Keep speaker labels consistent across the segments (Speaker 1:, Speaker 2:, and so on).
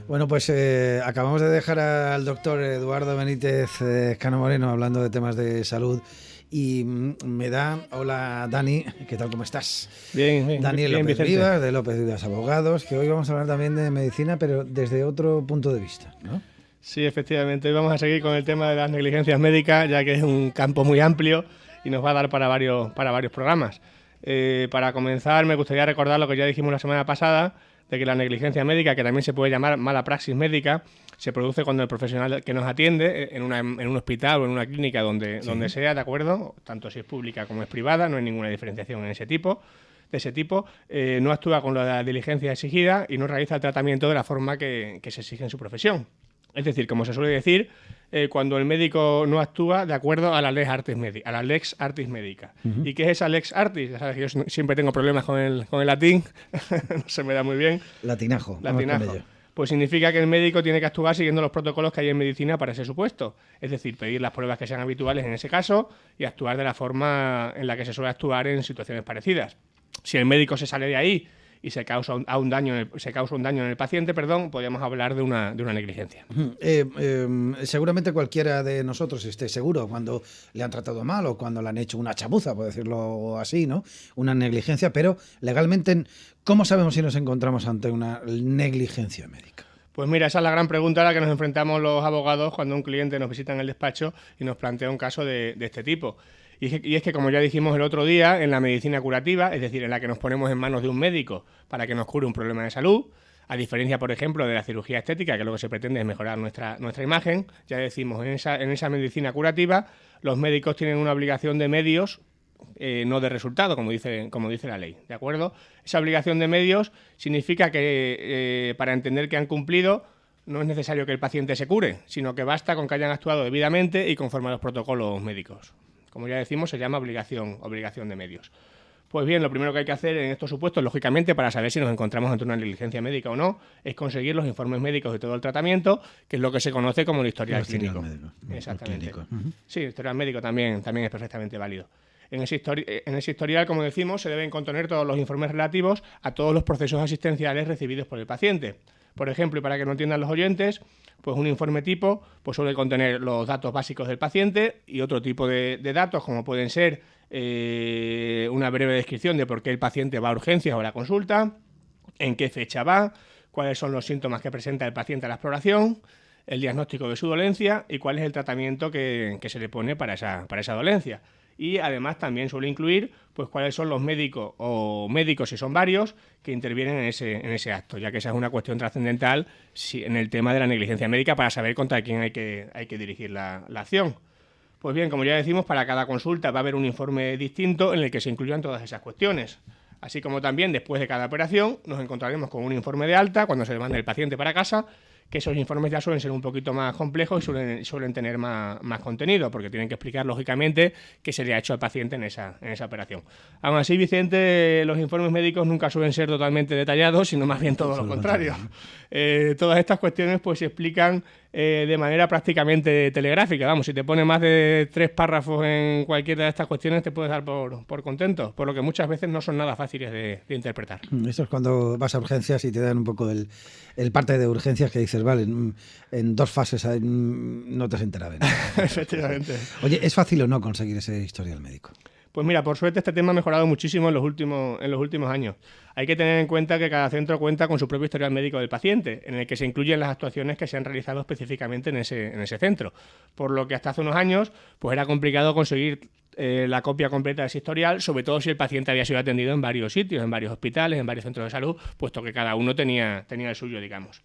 Speaker 1: Bueno, pues acabamos de dejar al doctor Eduardo Benítez Cano Moreno hablando de temas de salud y me da... Hola Dani, ¿qué tal? ¿Cómo estás?
Speaker 2: Bien,
Speaker 1: Dani
Speaker 2: bien,
Speaker 1: López
Speaker 2: Vicente.
Speaker 1: Vivas, de López Vivas Abogados, que hoy vamos a hablar también de medicina, pero desde otro punto de vista, ¿no?
Speaker 2: Sí, efectivamente. Hoy vamos a seguir con el tema de las negligencias médicas, ya que es un campo muy amplio y nos va a dar para varios programas. Para comenzar, me gustaría recordar lo que ya dijimos la semana pasada, de que la negligencia médica, que también se puede llamar mala praxis médica, se produce cuando el profesional que nos atiende en un hospital o en una clínica donde sea, ¿de acuerdo? Tanto si es pública como es privada, no hay ninguna diferenciación de ese tipo, no actúa con la diligencia exigida y no realiza el tratamiento de la forma que se exige en su profesión. Es decir, como se suele decir, cuando el médico no actúa de acuerdo a la lex artis médica.
Speaker 1: Uh-huh.
Speaker 2: ¿Y qué es esa lex artis? Ya sabes que yo siempre tengo problemas con el latín, no se me da muy bien.
Speaker 1: Latinajo. Vamos con ello.
Speaker 2: Pues significa que el médico tiene que actuar siguiendo los protocolos que hay en medicina para ese supuesto. Es decir, pedir las pruebas que sean habituales en ese caso y actuar de la forma en la que se suele actuar en situaciones parecidas. Si el médico se sale de ahí y se causa un daño en el paciente, podríamos hablar de una negligencia.
Speaker 1: Seguramente cualquiera de nosotros esté seguro cuando le han tratado mal o cuando le han hecho una chapuza, por decirlo así, ¿no? Una negligencia, pero legalmente, ¿cómo sabemos si nos encontramos ante una negligencia médica?
Speaker 2: Pues mira, esa es la gran pregunta a la que nos enfrentamos los abogados cuando un cliente nos visita en el despacho y nos plantea un caso de este tipo. Y es que, como ya dijimos el otro día, en la medicina curativa, es decir, en la que nos ponemos en manos de un médico para que nos cure un problema de salud, a diferencia, por ejemplo, de la cirugía estética, que lo que se pretende es mejorar nuestra imagen, ya decimos, en esa medicina curativa, los médicos tienen una obligación de medios, no de resultado, como dice la ley, ¿de acuerdo? Esa obligación de medios significa que para entender que han cumplido no es necesario que el paciente se cure, sino que basta con que hayan actuado debidamente y conforme a los protocolos médicos. Como ya decimos, se llama obligación de medios. Pues bien, lo primero que hay que hacer en estos supuestos, lógicamente, para saber si nos encontramos ante una negligencia médica o no, es conseguir los informes médicos de todo el tratamiento, que es lo que se conoce como el historial clínico. Exactamente.
Speaker 1: Uh-huh.
Speaker 2: Sí, el historial médico también es perfectamente válido. En ese historial, como decimos, se deben contener todos los informes relativos a todos los procesos asistenciales recibidos por el paciente. Por ejemplo, y para que no entiendan los oyentes, pues un informe tipo pues suele contener los datos básicos del paciente y otro tipo de datos, como pueden ser una breve descripción de por qué el paciente va a urgencias o a la consulta, en qué fecha va, cuáles son los síntomas que presenta el paciente a la exploración, el diagnóstico de su dolencia y cuál es el tratamiento que se le pone para esa dolencia. Y además también suele incluir pues cuáles son los médicos o médicos, si son varios, que intervienen en ese acto, ya que esa es una cuestión trascendental en el tema de la negligencia médica para saber contra quién hay que dirigir la acción. Pues bien, como ya decimos, para cada consulta va a haber un informe distinto en el que se incluyan todas esas cuestiones. Así como también después de cada operación nos encontraremos con un informe de alta cuando se le mande el paciente para casa, que esos informes ya suelen ser un poquito más complejos y suelen tener más contenido, porque tienen que explicar, lógicamente, qué se le ha hecho al paciente en esa operación. Aún así, Vicente, los informes médicos nunca suelen ser totalmente detallados, sino más bien todo lo contrario. Todas estas cuestiones pues se explican de manera prácticamente telegráfica. Vamos, si te pones más de 3 párrafos en cualquiera de estas cuestiones, te puedes dar por contento, por lo que muchas veces no son nada fáciles de interpretar.
Speaker 1: Esto es cuando vas a urgencias y te dan un poco el parte de urgencias que dices, vale, en 2 fases no te has enterado de nada.
Speaker 2: Efectivamente.
Speaker 1: Oye, ¿es fácil o no conseguir ese historial médico?
Speaker 2: Pues mira, por suerte este tema ha mejorado muchísimo en los últimos años. Hay que tener en cuenta que cada centro cuenta con su propio historial médico del paciente, en el que se incluyen las actuaciones que se han realizado específicamente en ese centro. Por lo que hasta hace unos años pues era complicado conseguir la copia completa de ese historial, sobre todo si el paciente había sido atendido en varios sitios, en varios hospitales, en varios centros de salud, puesto que cada uno tenía el suyo, digamos.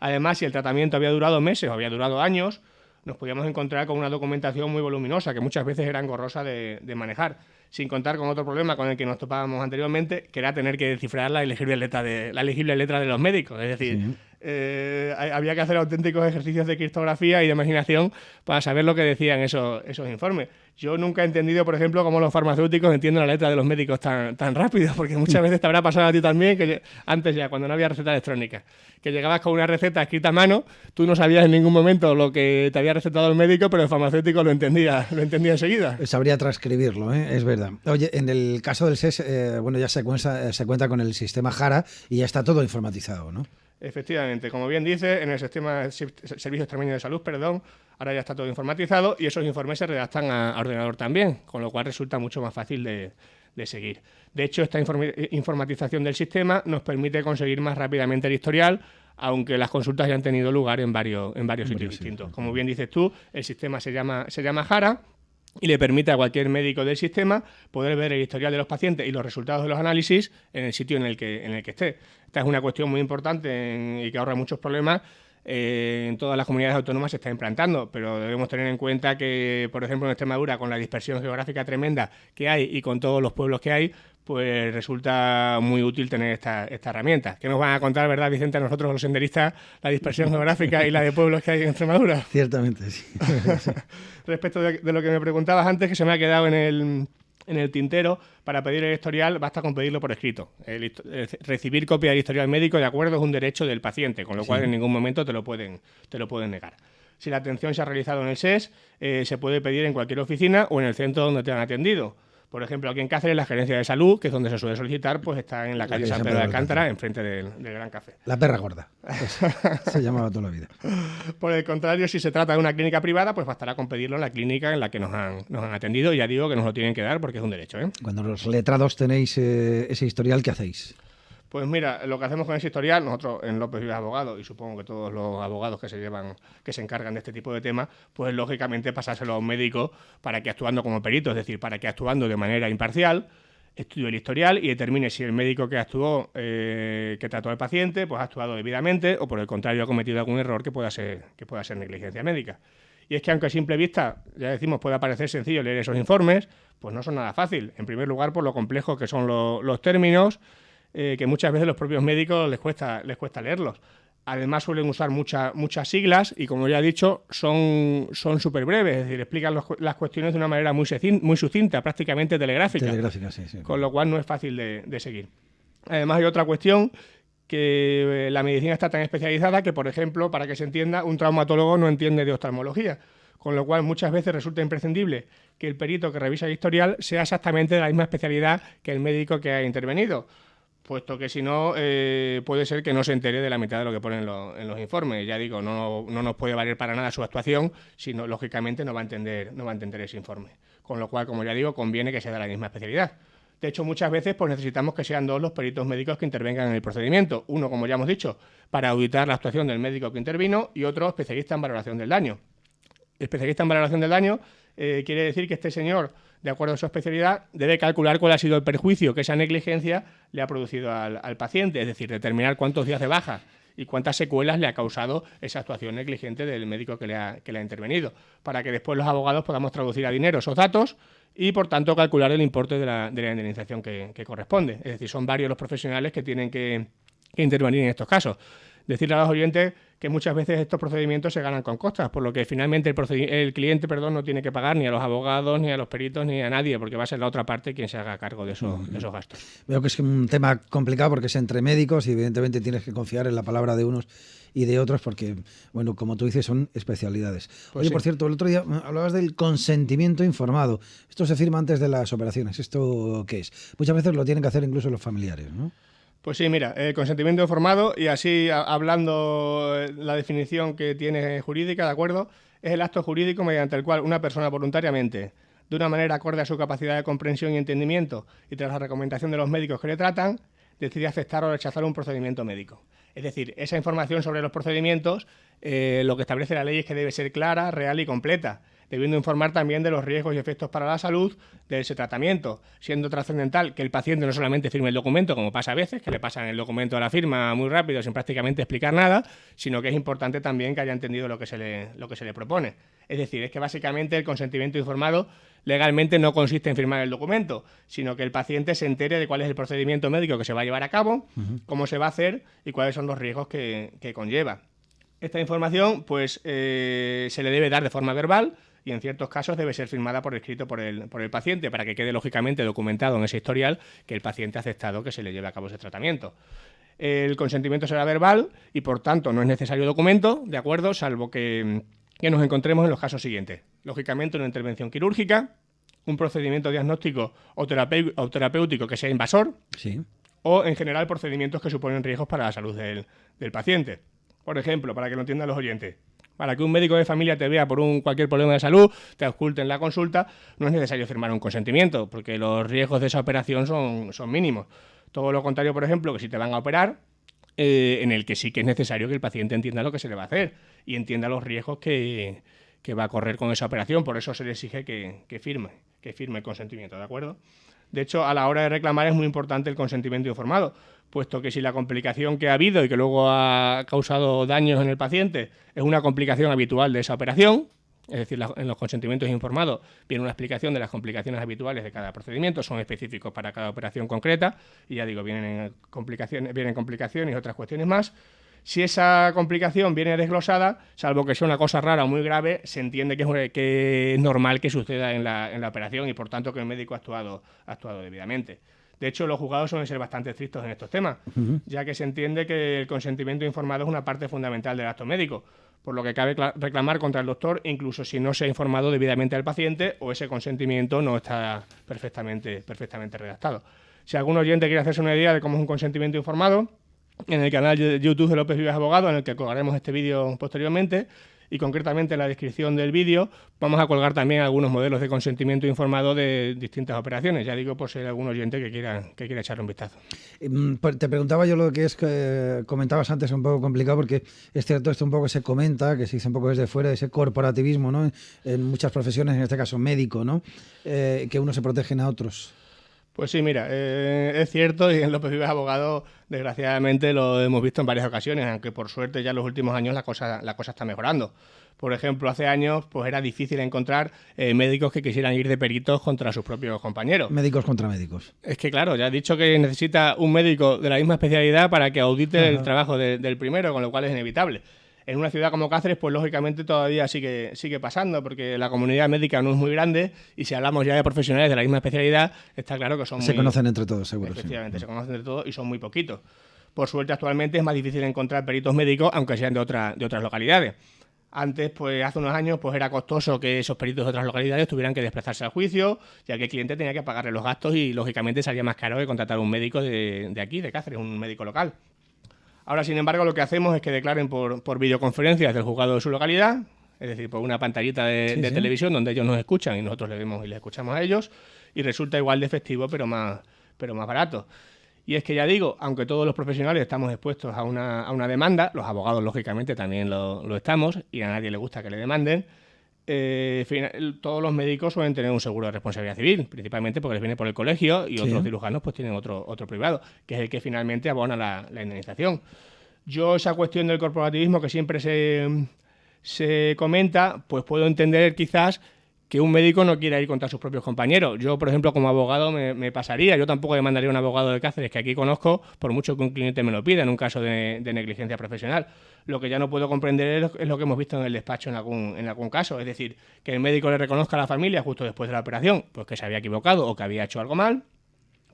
Speaker 2: Además, si el tratamiento había durado meses o había durado años, nos podíamos encontrar con una documentación muy voluminosa, que muchas veces era engorrosa de manejar, sin contar con otro problema con el que nos topábamos anteriormente, que era tener que descifrar la legible letra de los médicos. Es decir, había que hacer auténticos ejercicios de criptografía y de imaginación para saber lo que decían esos informes. Yo nunca he entendido, por ejemplo, cómo los farmacéuticos entienden la letra de los médicos tan rápido, porque muchas veces te habrá pasado a ti también, que antes ya, cuando no había receta electrónica, que llegabas con una receta escrita a mano, tú no sabías en ningún momento lo que te había recetado el médico, pero el farmacéutico lo entendía enseguida.
Speaker 1: Sabría transcribirlo, es verdad. Oye, en el caso del SES, ya se cuenta con el sistema HARA y ya está todo informatizado, ¿no?
Speaker 2: Efectivamente, como bien dice, en el sistema Servicio Extremeño de Salud, ahora ya está todo informatizado y esos informes se redactan a ordenador también, con lo cual resulta mucho más fácil de seguir. De hecho, esta informatización del sistema nos permite conseguir más rápidamente el historial, aunque las consultas ya han tenido lugar en varios sitios distintos. Como bien dices tú, el sistema se llama HARA y le permite a cualquier médico del sistema poder ver el historial de los pacientes y los resultados de los análisis en el sitio en el que esté. Esta es una cuestión muy importante y que ahorra muchos problemas. En todas las comunidades autónomas se está implantando, pero debemos tener en cuenta que, por ejemplo, en Extremadura, con la dispersión geográfica tremenda que hay y con todos los pueblos que hay, pues resulta muy útil tener esta herramienta. ¿Qué nos van a contar, verdad, Vicente, a nosotros los senderistas, la dispersión geográfica y la de pueblos que hay en Extremadura?
Speaker 1: Ciertamente, sí.
Speaker 2: Respecto de lo que me preguntabas antes, que se me ha quedado en el tintero, para pedir el historial basta con pedirlo por escrito. Recibir copia del historial médico, de acuerdo, es un derecho del paciente, con lo cual en ningún momento te lo pueden negar. Si la atención se ha realizado en el SES, se puede pedir en cualquier oficina o en el centro donde te han atendido. Por ejemplo, aquí en Cáceres, la Gerencia de Salud, que es donde se suele solicitar, pues está en la calle San Pedro de Alcántara, enfrente del Gran Café.
Speaker 1: La perra gorda. Se llamaba toda la vida.
Speaker 2: Por el contrario, si se trata de una clínica privada, pues bastará con pedirlo en la clínica en la que nos han atendido. Y ya digo que nos lo tienen que dar porque es un derecho, ¿eh?
Speaker 1: Cuando los letrados tenéis ese historial, ¿qué hacéis?
Speaker 2: Pues mira, lo que hacemos con ese historial, nosotros en López Vives Abogados, y supongo que todos los abogados que se encargan de este tipo de temas, pues lógicamente pasárselo a un médico para que, actuando como perito, es decir, para que, actuando de manera imparcial, estudie el historial y determine si el médico que actuó, que trató al paciente, pues ha actuado debidamente o por el contrario ha cometido algún error que pueda ser negligencia médica. Y es que, aunque a simple vista, ya decimos, pueda parecer sencillo leer esos informes, pues no son nada fácil. En primer lugar, por lo complejo que son los términos, que muchas veces los propios médicos les cuesta leerlos. Además suelen usar muchas siglas y, como ya he dicho, son súper breves, es decir, explican las cuestiones de una manera muy sucinta, prácticamente telegráfica.
Speaker 1: Telegráfica, sí.
Speaker 2: Con lo cual no es fácil de seguir. Además hay otra cuestión, que la medicina está tan especializada que, por ejemplo, para que se entienda, un traumatólogo no entiende de oftalmología. Con lo cual muchas veces resulta imprescindible que el perito que revisa el historial sea exactamente de la misma especialidad que el médico que ha intervenido, puesto que si no, puede ser que no se entere de la mitad de lo que ponen en los informes. Ya digo, no nos puede valer para nada su actuación, sino, lógicamente, no va a entender ese informe. Con lo cual, como ya digo, conviene que sea de la misma especialidad. De hecho, muchas veces pues necesitamos que sean dos los peritos médicos que intervengan en el procedimiento. Uno, como ya hemos dicho, para auditar la actuación del médico que intervino, y otro especialista en valoración del daño. El especialista en valoración del daño quiere decir que este señor, de acuerdo a su especialidad, debe calcular cuál ha sido el perjuicio que esa negligencia le ha producido al paciente, es decir, determinar cuántos días de baja y cuántas secuelas le ha causado esa actuación negligente del médico que le ha intervenido, para que después los abogados podamos traducir a dinero esos datos y, por tanto, calcular el importe de la indemnización que corresponde. Es decir, son varios los profesionales que tienen que intervenir en estos casos. Decirle a los oyentes que muchas veces estos procedimientos se ganan con costas, por lo que finalmente el cliente no tiene que pagar ni a los abogados, ni a los peritos, ni a nadie, porque va a ser la otra parte quien se haga cargo de esos gastos.
Speaker 1: Veo que es un tema complicado porque es entre médicos y evidentemente tienes que confiar en la palabra de unos y de otros porque, bueno, como tú dices, son especialidades. Pues Oye, sí. Por cierto, el otro día hablabas del consentimiento informado. Esto se firma antes de las operaciones. ¿Esto qué es? Muchas veces lo tienen que hacer incluso los familiares, ¿no?
Speaker 2: Pues sí, mira, el consentimiento informado, y así hablando la definición que tiene jurídica, ¿de acuerdo? Es el acto jurídico mediante el cual una persona voluntariamente, de una manera acorde a su capacidad de comprensión y entendimiento y tras la recomendación de los médicos que le tratan, decide aceptar o rechazar un procedimiento médico. Es decir, esa información sobre los procedimientos, lo que establece la ley es que debe ser clara, real y completa. debiendo informar también de los riesgos y efectos para la salud de ese tratamiento, siendo trascendental que el paciente no solamente firme el documento, como pasa a veces, que le pasan el documento a la firma muy rápido sin prácticamente explicar nada, sino que es importante también que haya entendido lo que se le propone. Es decir, es que básicamente el consentimiento informado legalmente no consiste en firmar el documento, sino que el paciente se entere de cuál es el procedimiento médico que se va a llevar a cabo, cómo se va a hacer y cuáles son los riesgos que conlleva. Esta información pues se le debe dar de forma verbal y en ciertos casos debe ser firmada por escrito por el paciente para que quede lógicamente documentado en ese historial que el paciente ha aceptado que se le lleve a cabo ese tratamiento. El consentimiento será verbal y por tanto no es necesario documento, ¿de acuerdo? Salvo que nos encontremos en los casos siguientes. Lógicamente una intervención quirúrgica, un procedimiento diagnóstico o terapéutico que sea invasor,
Speaker 1: Sí.
Speaker 2: o en general procedimientos que suponen riesgos para la salud del paciente. Por ejemplo, para que lo entiendan los oyentes, para que un médico de familia te vea por cualquier problema de salud, te ausculte en la consulta, no es necesario firmar un consentimiento, porque los riesgos de esa operación son mínimos. Todo lo contrario, por ejemplo, que si te van a operar, en el que sí que es necesario que el paciente entienda lo que se le va a hacer y entienda los riesgos que va a correr con esa operación. Por eso se le exige que firme el consentimiento, ¿de acuerdo? De hecho, a la hora de reclamar es muy importante el consentimiento informado, puesto que si la complicación que ha habido y que luego ha causado daños en el paciente es una complicación habitual de esa operación, es decir, en los consentimientos informados viene una explicación de las complicaciones habituales de cada procedimiento, son específicos para cada operación concreta, y ya digo, vienen complicaciones y otras cuestiones más. Si esa complicación viene desglosada, salvo que sea una cosa rara o muy grave, se entiende que es normal que suceda en la operación y por tanto que el médico ha actuado debidamente. De hecho, los juzgados suelen ser bastante estrictos en estos temas, ya que se entiende que el consentimiento informado es una parte fundamental del acto médico, por lo que cabe reclamar contra el doctor incluso si no se ha informado debidamente al paciente o ese consentimiento no está perfectamente redactado. Si algún oyente quiere hacerse una idea de cómo es un consentimiento informado, en el canal de YouTube de López Vives Abogado, en el que colgaremos este vídeo posteriormente, y concretamente en la descripción del vídeo vamos a colgar también algunos modelos de consentimiento informado de distintas operaciones, ya digo, por si hay algún oyente que quiera echarle un vistazo.
Speaker 1: Te preguntaba yo lo que es que comentabas antes, un poco complicado, porque es cierto, esto un poco se comenta, que se dice un poco desde fuera, ese corporativismo, ¿no? En muchas profesiones, en este caso médico, ¿no? Que unos se protegen a otros.
Speaker 2: Pues sí, mira, es cierto, y en López Vives Abogado, desgraciadamente, lo hemos visto en varias ocasiones, aunque por suerte ya en los últimos años la cosa está mejorando. Por ejemplo, hace años pues era difícil encontrar médicos que quisieran ir de peritos contra sus propios compañeros.
Speaker 1: Médicos contra médicos.
Speaker 2: Es que claro, ya he dicho que necesita un médico de la misma especialidad para que audite el trabajo del primero, con lo cual es inevitable. En una ciudad como Cáceres, pues lógicamente todavía sigue pasando, porque la comunidad médica no es muy grande y si hablamos ya de profesionales de la misma especialidad, está claro que
Speaker 1: se conocen entre todos, seguro.
Speaker 2: Efectivamente, sí. Se conocen entre todos y son muy poquitos. Por suerte, actualmente es más difícil encontrar peritos médicos, aunque sean de otras localidades. Antes, pues hace unos años, pues era costoso que esos peritos de otras localidades tuvieran que desplazarse al juicio, ya que el cliente tenía que pagarle los gastos y lógicamente salía más caro que contratar un médico de aquí, de Cáceres, un médico local. Ahora, sin embargo, lo que hacemos es que declaren por videoconferencias del juzgado de su localidad, es decir, por una pantallita de televisión donde ellos nos escuchan y nosotros les vemos y les escuchamos a ellos, y resulta igual de efectivo, pero más barato. Y es que ya digo, aunque todos los profesionales estamos expuestos a una demanda, los abogados lógicamente también lo estamos y a nadie le gusta que le demanden, todos los médicos suelen tener un seguro de responsabilidad civil, principalmente porque les viene por el colegio y otros cirujanos pues tienen otro privado, que es el que finalmente abona la indemnización. Yo esa cuestión del corporativismo que siempre se comenta, pues puedo entender quizás que un médico no quiera ir contra sus propios compañeros. Yo, por ejemplo, como abogado me pasaría. Yo tampoco demandaría a un abogado de Cáceres que aquí conozco, por mucho que un cliente me lo pida en un caso de negligencia profesional. Lo que ya no puedo comprender es lo que hemos visto en el despacho en algún caso. Es decir, que el médico le reconozca a la familia justo después de la operación pues que se había equivocado o que había hecho algo mal,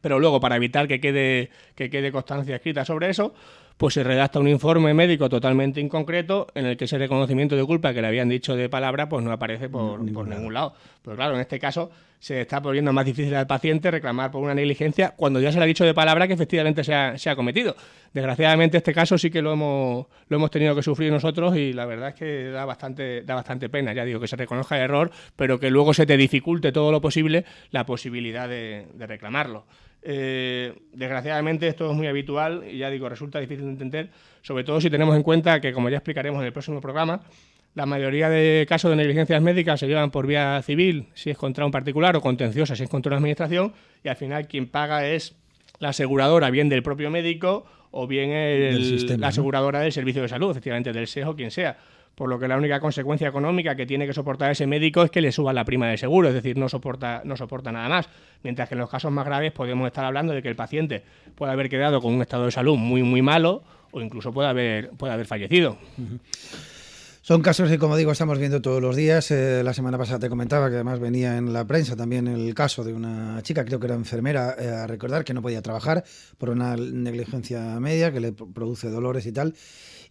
Speaker 2: pero luego, para evitar que quede constancia escrita sobre eso, pues se redacta un informe médico totalmente inconcreto en el que ese reconocimiento de culpa que le habían dicho de palabra pues no aparece por ningún lado. Pero claro, en este caso se está poniendo más difícil al paciente reclamar por una negligencia cuando ya se le ha dicho de palabra que efectivamente se ha cometido. Desgraciadamente este caso sí que lo hemos tenido que sufrir nosotros y la verdad es que da bastante pena. Ya digo, que se reconozca el error, pero que luego se te dificulte todo lo posible la posibilidad de reclamarlo. Desgraciadamente esto es muy habitual y ya digo, resulta difícil de entender, sobre todo si tenemos en cuenta que, como ya explicaremos en el próximo programa, La mayoría de casos de negligencias médicas se llevan por vía civil, si es contra un particular, o contenciosa, si es contra una administración, y al final quien paga es la aseguradora, bien del propio médico o bien la aseguradora del servicio de salud, efectivamente del SES o quien sea. Por lo que la única consecuencia económica que tiene que soportar ese médico es que le suban la prima de seguro, es decir, no soporta nada más. Mientras que en los casos más graves podemos estar hablando de que el paciente puede haber quedado con un estado de salud muy, muy malo o incluso puede haber fallecido.
Speaker 1: Son casos que, como digo, estamos viendo todos los días. La semana pasada te comentaba que además venía en la prensa también el caso de una chica, creo que era enfermera, a recordar que no podía trabajar por una negligencia médica que le produce dolores y tal.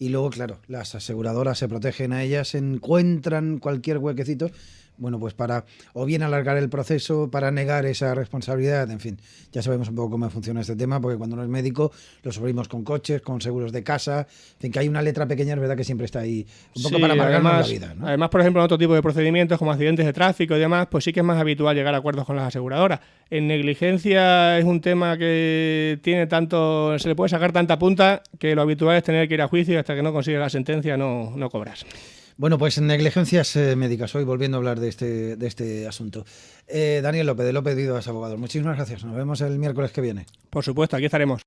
Speaker 1: Y luego, claro, las aseguradoras se protegen a ellas, encuentran cualquier huequecito, bueno, pues para o bien alargar el proceso, para negar esa responsabilidad, en fin, ya sabemos un poco cómo funciona este tema, porque cuando uno es médico lo sufrimos con coches, con seguros de casa, en fin, que hay una letra pequeña, es verdad que siempre está ahí, un poco para amargarnos la vida, ¿no?
Speaker 2: Además, por ejemplo, en otro tipo de procedimientos como accidentes de tráfico y demás, pues sí que es más habitual llegar a acuerdos con las aseguradoras. En negligencia es un tema que tiene se le puede sacar tanta punta que lo habitual es tener que ir a juicio y hasta que no consigues la sentencia no cobras.
Speaker 1: Bueno, pues en negligencias médicas, hoy volviendo a hablar de este asunto. Daniel López, de López Vivas Abogados, muchísimas gracias. Nos vemos el miércoles que viene.
Speaker 2: Por supuesto, aquí estaremos.